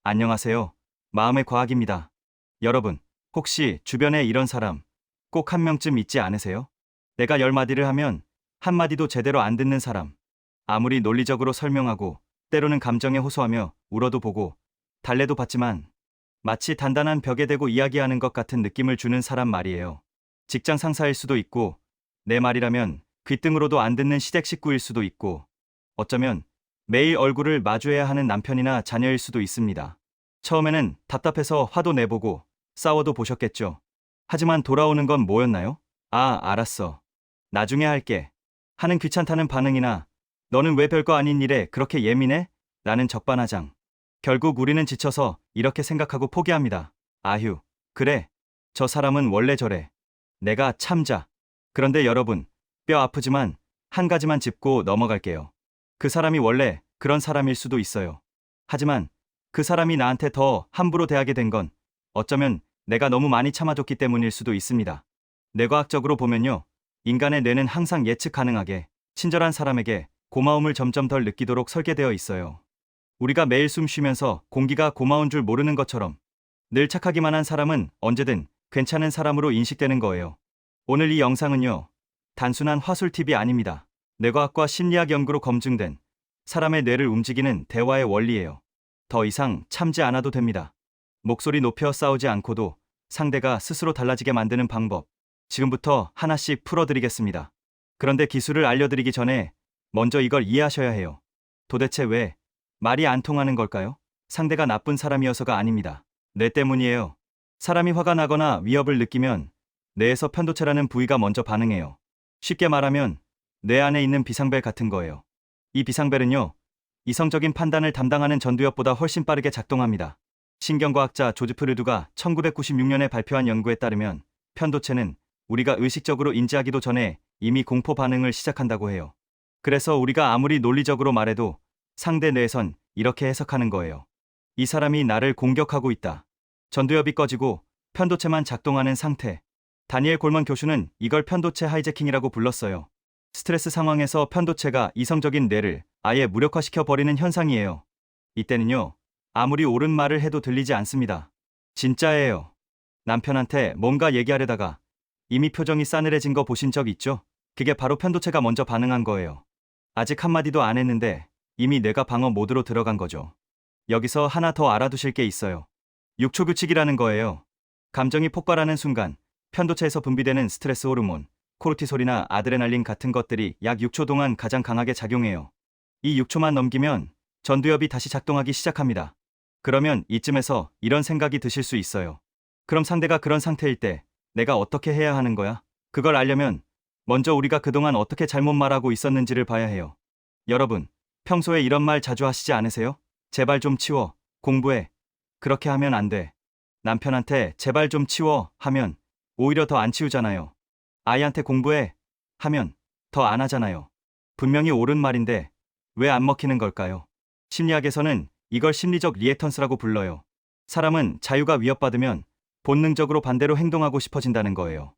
안녕하세요. 마음의 과학입니다. 여러분, 혹시 주변에 이런 사람 꼭 한 명쯤 있지 않으세요? 내가 10마디를 하면 한마디도 제대로 안 듣는 사람. 아무리 논리적으로 설명하고 때로는 감정에 호소하며 울어도 보고 달래도 봤지만 마치 단단한 벽에 대고 이야기하는 것 같은 느낌을 주는 사람 말이에요. 직장 상사일 수도 있고 내 말이라면 귀등으로도 안 듣는 시댁 식구일 수도 있고 어쩌면 매일 얼굴을 마주해야 하는 남편이나 자녀일 수도 있습니다. 처음에는 답답해서 화도 내보고 싸워도 보셨겠죠. 하지만 돌아오는 건 뭐였나요? 아, 알았어. 나중에 할게. 하는 귀찮다는 반응이나 너는 왜 별거 아닌 일에 그렇게 예민해? 라는 적반하장. 결국 우리는 지쳐서 이렇게 생각하고 포기합니다. 아휴, 그래. 저 사람은 원래 저래. 내가 참자. 그런데 여러분, 뼈 아프지만 한 가지만 짚고 넘어갈게요. 그 사람이 원래 그런 사람일 수도 있어요. 하지만 그 사람이 나한테 더 함부로 대하게 된 건 어쩌면 내가 너무 많이 참아줬기 때문일 수도 있습니다. 뇌과학적으로 보면요. 인간의 뇌는 항상 예측 가능하게 친절한 사람에게 고마움을 점점 덜 느끼도록 설계되어 있어요. 우리가 매일 숨 쉬면서 공기가 고마운 줄 모르는 것처럼 늘 착하기만 한 사람은 언제든 괜찮은 사람으로 인식되는 거예요. 오늘 이 영상은요. 단순한 화술 팁이 아닙니다. 뇌과학과 심리학 연구로 검증된 사람의 뇌를 움직이는 대화의 원리예요. 더 이상 참지 않아도 됩니다. 목소리 높여 싸우지 않고도 상대가 스스로 달라지게 만드는 방법. 지금부터 하나씩 풀어드리겠습니다. 그런데 기술을 알려드리기 전에 먼저 이걸 이해하셔야 해요. 도대체 왜 말이 안 통하는 걸까요? 상대가 나쁜 사람이어서가 아닙니다. 뇌 때문이에요. 사람이 화가 나거나 위협을 느끼면 뇌에서 편도체라는 부위가 먼저 반응해요. 쉽게 말하면 뇌 안에 있는 비상벨 같은 거예요. 이 비상벨은요, 이성적인 판단을 담당하는 전두엽보다 훨씬 빠르게 작동합니다. 신경과학자 조지프 르두가 1996년에 발표한 연구에 따르면 편도체는 우리가 의식적으로 인지하기도 전에 이미 공포 반응을 시작한다고 해요. 그래서 우리가 아무리 논리적으로 말해도 상대 뇌에선 이렇게 해석하는 거예요. 이 사람이 나를 공격하고 있다. 전두엽이 꺼지고 편도체만 작동하는 상태. 다니엘 골먼 교수는 이걸 편도체 하이제킹이라고 불렀어요. 스트레스 상황에서 편도체가 이성적인 뇌를 아예 무력화시켜 버리는 현상이에요. 이때는요, 아무리 옳은 말을 해도 들리지 않습니다. 진짜예요. 남편한테 뭔가 얘기하려다가 이미 표정이 싸늘해진 거 보신 적 있죠? 그게 바로 편도체가 먼저 반응한 거예요. 아직 한마디도 안 했는데 이미 뇌가 방어 모드로 들어간 거죠. 여기서 하나 더 알아두실 게 있어요. 6초 규칙이라는 거예요. 감정이 폭발하는 순간 편도체에서 분비되는 스트레스 호르몬, 코르티솔이나 아드레날린 같은 것들이 약 6초 동안 가장 강하게 작용해요. 이 6초만 넘기면 전두엽이 다시 작동하기 시작합니다. 그러면 이쯤에서 이런 생각이 드실 수 있어요. 그럼 상대가 그런 상태일 때 내가 어떻게 해야 하는 거야? 그걸 알려면 먼저 우리가 그동안 어떻게 잘못 말하고 있었는지를 봐야 해요. 여러분, 평소에 이런 말 자주 하시지 않으세요? 제발 좀 치워. 공부해. 그렇게 하면 안 돼. 남편한테 제발 좀 치워 하면 오히려 더 안 치우잖아요. 아이한테 공부해 하면 더 안 하잖아요. 분명히 옳은 말인데 왜 안 먹히는 걸까요? 심리학에서는 이걸 심리적 리액턴스라고 불러요. 사람은 자유가 위협받으면 본능적으로 반대로 행동하고 싶어진다는 거예요.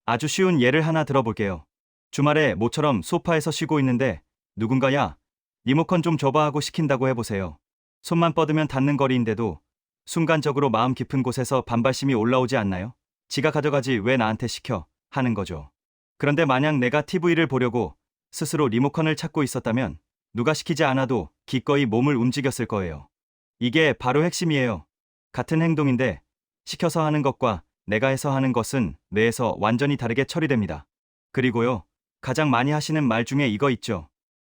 아주 쉬운 예를 하나 들어볼게요. 주말에 모처럼 소파에서 쉬고 있는데 누군가 야, 리모컨 좀 줘봐 하고 시킨다고 해보세요. 손만 뻗으면 닿는 거리인데도 순간적으로 마음 깊은 곳에서 반발심이 올라오지 않나요? 지가 가져가지 왜 나한테 시켜? 하는 거죠. 그런데 만약 내가 TV를 보려고 스스로 리모컨을 찾고 있었다면 누가 시키지 않아도 기꺼이 몸을 움직였을 거예요. 이게 바로 핵심이에요. 같은 행동인데 시켜서 하는 것과 내가 해서 하는 것은 뇌에서 완전히 다르게 처리됩니다. 그리고요, 가장 많이 하시는 말 중에 이거 있죠.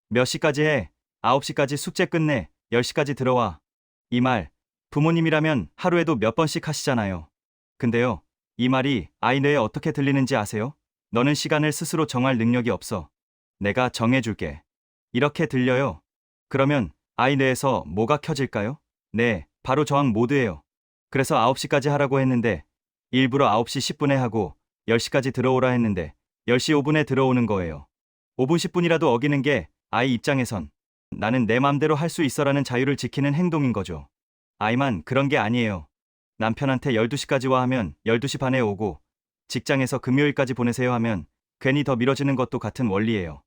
몇 시까지 해? 9시까지 숙제 끝내. 10시까지 들어와. 이 말, 부모님이라면 하루에도 몇 번씩 하시잖아요. 근데요, 이 말이 아이 뇌에 어떻게 들리는지 아세요? 너는 시간을 스스로 정할 능력이 없어. 내가 정해줄게. 이렇게 들려요. 그러면 아이 뇌에서 뭐가 켜질까요? 네, 바로 저항 모드예요. 그래서 9시까지 하라고 했는데 일부러 9시 10분에 하고 10시까지 들어오라 했는데 10시 5분에 들어오는 거예요. 5분 10분이라도 어기는 게 아이 입장에선 나는 내 맘대로 할 수 있어라는 자유를 지키는 행동인 거죠. 아이만 그런 게 아니에요. 남편한테 12시까지 와 하면 12시 반에 오고 직장에서 금요일까지 보내세요 하면 괜히 더 미뤄지는 것도 같은 원리예요.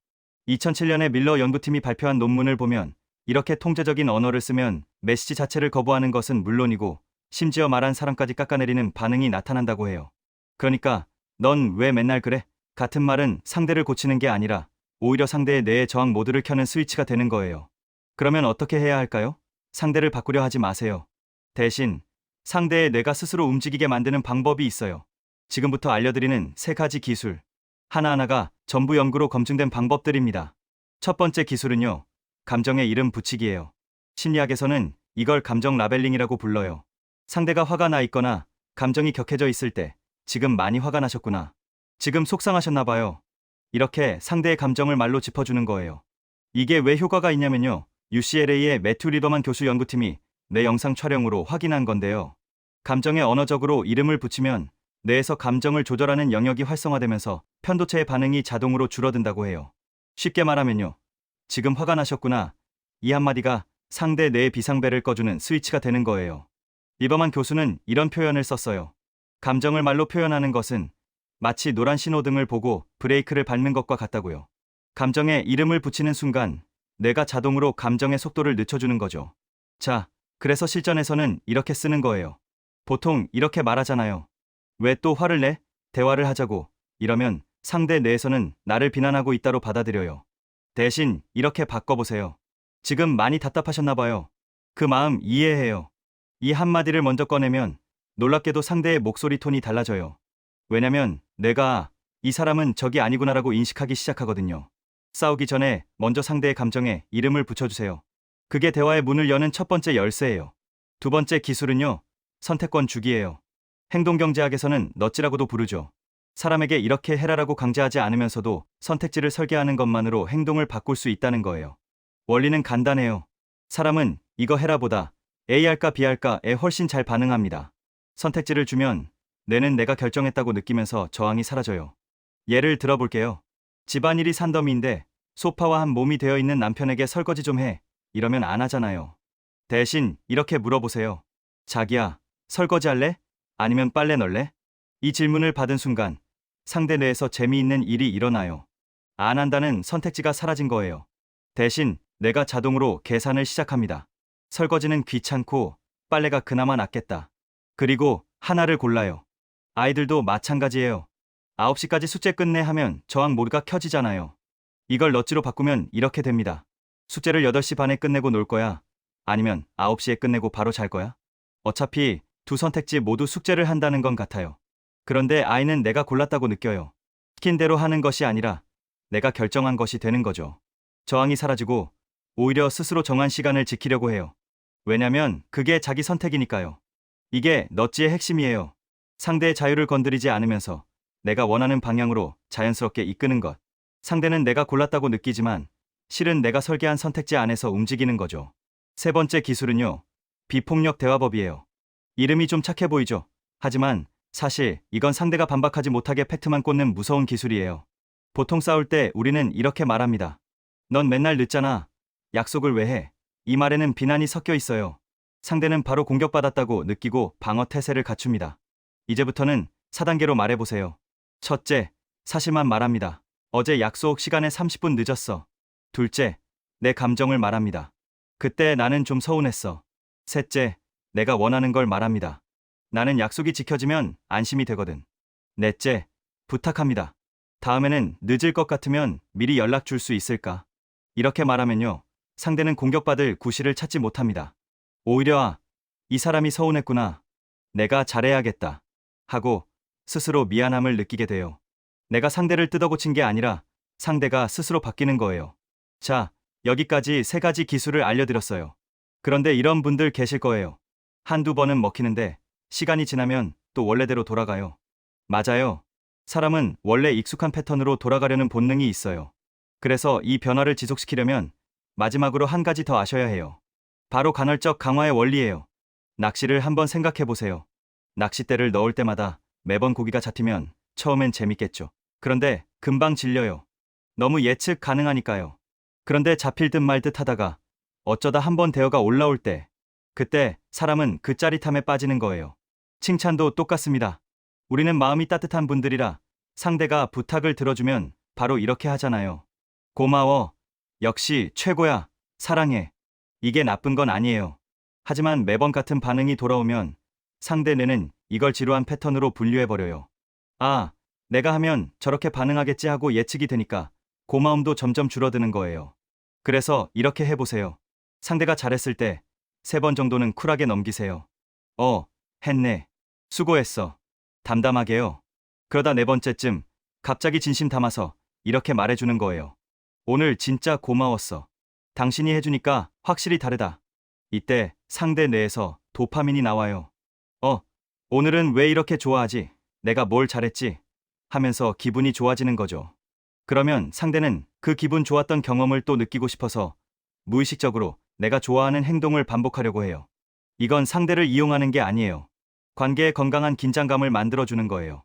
2007년에 밀러 연구팀이 발표한 논문을 보면 이렇게 통제적인 언어를 쓰면 메시지 자체를 거부하는 것은 물론이고 심지어 말한 사람까지 깎아내리는 반응이 나타난다고 해요. 그러니까 넌 왜 맨날 그래? 같은 말은 상대를 고치는 게 아니라 오히려 상대의 뇌의 저항 모드를 켜는 스위치가 되는 거예요. 그러면 어떻게 해야 할까요? 상대를 바꾸려 하지 마세요. 대신 상대의 뇌가 스스로 움직이게 만드는 방법이 있어요. 지금부터 알려드리는 3가지 기술. 하나하나가 전부 연구로 검증된 방법들입니다. 첫 번째 기술은요, 감정에 이름 붙이기예요. 심리학에서는 이걸 감정 라벨링이라고 불러요. 상대가 화가 나 있거나 감정이 격해져 있을 때, 지금 많이 화가 나셨구나. 지금 속상하셨나 봐요. 이렇게 상대의 감정을 말로 짚어주는 거예요. 이게 왜 효과가 있냐면요, UCLA의 매튜 리버만 교수 연구팀이 내 영상 촬영으로 확인한 건데요. 감정에 언어적으로 이름을 붙이면 뇌에서 감정을 조절하는 영역이 활성화되면서 편도체의 반응이 자동으로 줄어든다고 해요. 쉽게 말하면요, 지금 화가 나셨구나. 이 한마디가 상대 뇌의 비상벨을 꺼주는 스위치가 되는 거예요. 리버만 교수는 이런 표현을 썼어요. 감정을 말로 표현하는 것은 마치 노란 신호등을 보고 브레이크를 밟는 것과 같다고요. 감정에 이름을 붙이는 순간 뇌가 자동으로 감정의 속도를 늦춰주는 거죠. 자, 그래서 실전에서는 이렇게 쓰는 거예요. 보통 이렇게 말하잖아요. 왜 또 화를 내? 대화를 하자고. 이러면 상대 뇌에서는 나를 비난하고 있다로 받아들여요. 대신 이렇게 바꿔보세요. 지금 많이 답답하셨나 봐요. 그 마음 이해해요. 이 한마디를 먼저 꺼내면 놀랍게도 상대의 목소리 톤이 달라져요. 왜냐면 뇌가 이 사람은 적이 아니구나라고 인식하기 시작하거든요. 싸우기 전에 먼저 상대의 감정에 이름을 붙여주세요. 그게 대화의 문을 여는 첫 번째 열쇠예요. 두 번째 기술은요, 선택권 주기예요. 행동경제학에서는 넛지라고도 부르죠. 사람에게 이렇게 해라라고 강제하지 않으면서도 선택지를 설계하는 것만으로 행동을 바꿀 수 있다는 거예요. 원리는 간단해요. 사람은 이거 해라보다 A 할까 B 할까에 훨씬 잘 반응합니다. 선택지를 주면 뇌는 내가 결정했다고 느끼면서 저항이 사라져요. 예를 들어볼게요. 집안일이 산더미인데 소파와 한 몸이 되어 있는 남편에게 설거지 좀 해. 이러면 안 하잖아요. 대신 이렇게 물어보세요. 자기야, 설거지 할래? 아니면 빨래 널래? 이 질문을 받은 순간 상대 뇌에서 재미있는 일이 일어나요. 안 한다는 선택지가 사라진 거예요. 대신 뇌가 자동으로 계산을 시작합니다. 설거지는 귀찮고 빨래가 그나마 낫겠다. 그리고 하나를 골라요. 아이들도 마찬가지예요. 9시까지 숙제 끝내 하면 저항 모드가 켜지잖아요. 이걸 넛지로 바꾸면 이렇게 됩니다. 숙제를 8시 반에 끝내고 놀 거야? 아니면 9시에 끝내고 바로 잘 거야? 어차피 두 선택지 모두 숙제를 한다는 건 같아요. 그런데 아이는 내가 골랐다고 느껴요. 시킨 대로 하는 것이 아니라 내가 결정한 것이 되는 거죠. 저항이 사라지고 오히려 스스로 정한 시간을 지키려고 해요. 왜냐면 그게 자기 선택이니까요. 이게 넛지의 핵심이에요. 상대의 자유를 건드리지 않으면서 내가 원하는 방향으로 자연스럽게 이끄는 것. 상대는 내가 골랐다고 느끼지만 실은 내가 설계한 선택지 안에서 움직이는 거죠. 세 번째 기술은요, 비폭력 대화법이에요. 이름이 좀 착해 보이죠? 하지만 사실 이건 상대가 반박하지 못하게 팩트만 꽂는 무서운 기술이에요. 보통 싸울 때 우리는 이렇게 말합니다. 넌 맨날 늦잖아. 약속을 왜 해? 이 말에는 비난이 섞여 있어요. 상대는 바로 공격받았다고 느끼고 방어 태세를 갖춥니다. 이제부터는 4단계로 말해보세요. 첫째, 사실만 말합니다. 어제 약속 시간에 30분 늦었어. 둘째, 내 감정을 말합니다. 그때 나는 좀 서운했어. 셋째, 내가 원하는 걸 말합니다. 나는 약속이 지켜지면 안심이 되거든. 넷째, 부탁합니다. 다음에는 늦을 것 같으면 미리 연락 줄 수 있을까? 이렇게 말하면요, 상대는 공격받을 구실을 찾지 못합니다. 오히려 이 사람이 서운했구나. 내가 잘해야겠다. 하고 스스로 미안함을 느끼게 돼요. 내가 상대를 뜯어고친 게 아니라 상대가 스스로 바뀌는 거예요. 자, 여기까지 3가지 기술을 알려드렸어요. 그런데 이런 분들 계실 거예요. 한두 번은 먹히는데 시간이 지나면 또 원래대로 돌아가요. 맞아요. 사람은 원래 익숙한 패턴으로 돌아가려는 본능이 있어요. 그래서 이 변화를 지속시키려면 마지막으로 한 가지 더 아셔야 해요. 바로 간헐적 강화의 원리예요. 낚시를 한번 생각해 보세요. 낚싯대를 넣을 때마다 매번 고기가 잡히면 처음엔 재밌겠죠. 그런데 금방 질려요. 너무 예측 가능하니까요. 그런데 잡힐 듯 말 듯 하다가 어쩌다 한번 대어가 올라올 때, 그때 사람은 그 짜릿함에 빠지는 거예요. 칭찬도 똑같습니다. 우리는 마음이 따뜻한 분들이라 상대가 부탁을 들어주면 바로 이렇게 하잖아요. 고마워. 역시 최고야. 사랑해. 이게 나쁜 건 아니에요. 하지만 매번 같은 반응이 돌아오면 상대 뇌는 이걸 지루한 패턴으로 분류해버려요. 아, 내가 하면 저렇게 반응하겠지 하고 예측이 되니까 고마움도 점점 줄어드는 거예요. 그래서 이렇게 해보세요. 상대가 잘했을 때 3번 정도는 쿨하게 넘기세요. 했네. 수고했어. 담담하게요. 그러다 4번째쯤 갑자기 진심 담아서 이렇게 말해주는 거예요. 오늘 진짜 고마웠어. 당신이 해주니까 확실히 다르다. 이때 상대 뇌에서 도파민이 나와요. 오늘은 왜 이렇게 좋아하지? 내가 뭘 잘했지? 하면서 기분이 좋아지는 거죠. 그러면 상대는 그 기분 좋았던 경험을 또 느끼고 싶어서 무의식적으로 내가 좋아하는 행동을 반복하려고 해요. 이건 상대를 이용하는 게 아니에요. 관계의 건강한 긴장감을 만들어주는 거예요.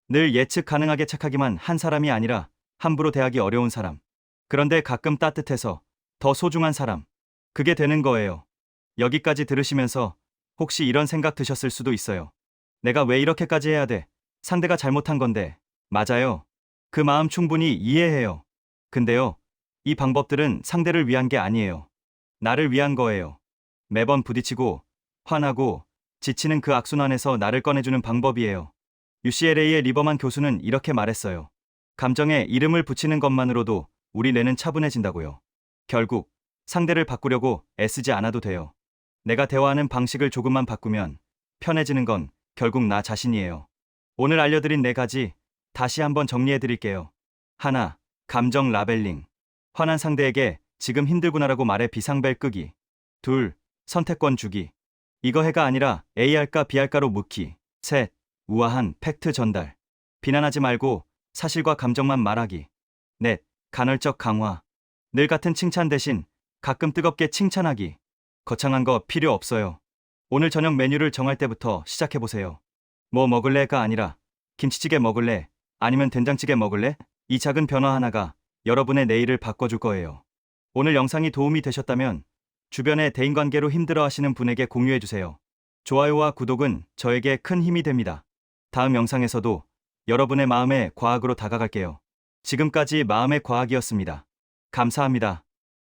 늘 예측 가능하게 착하기만 한 사람이 아니라 함부로 대하기 어려운 사람. 그런데 가끔 따뜻해서 더 소중한 사람. 그게 되는 거예요. 여기까지 들으시면서 혹시 이런 생각 드셨을 수도 있어요. 내가 왜 이렇게까지 해야 돼? 상대가 잘못한 건데. 맞아요. 그 마음 충분히 이해해요. 근데요, 이 방법들은 상대를 위한 게 아니에요. 나를 위한 거예요. 매번 부딪히고, 화나고, 지치는 그 악순환에서 나를 꺼내주는 방법이에요. UCLA의 리버만 교수는 이렇게 말했어요. 감정에 이름을 붙이는 것만으로도 우리 뇌는 차분해진다고요. 결국 상대를 바꾸려고 애쓰지 않아도 돼요. 내가 대화하는 방식을 조금만 바꾸면 편해지는 건 결국 나 자신이에요. 오늘 알려드린 4가지 다시 한번 정리해 드릴게요. 하나, 감정 라벨링. 화난 상대에게 지금 힘들구나라고 말해 비상벨 끄기. 둘, 선택권 주기. 이거 해가 아니라 A 할까 B 할까로 묻기. 셋, 우아한 팩트 전달. 비난하지 말고 사실과 감정만 말하기. 넷, 간헐적 강화. 늘 같은 칭찬 대신 가끔 뜨겁게 칭찬하기. 거창한 거 필요 없어요. 오늘 저녁 메뉴를 정할 때부터 시작해보세요. 뭐 먹을래가 아니라 김치찌개 먹을래? 아니면 된장찌개 먹을래? 이 작은 변화 하나가 여러분의 내일을 바꿔줄 거예요. 오늘 영상이 도움이 되셨다면 주변의 대인관계로 힘들어하시는 분에게 공유해주세요. 좋아요와 구독은 저에게 큰 힘이 됩니다. 다음 영상에서도 여러분의 마음의 과학으로 다가갈게요. 지금까지 마음의 과학이었습니다. 감사합니다.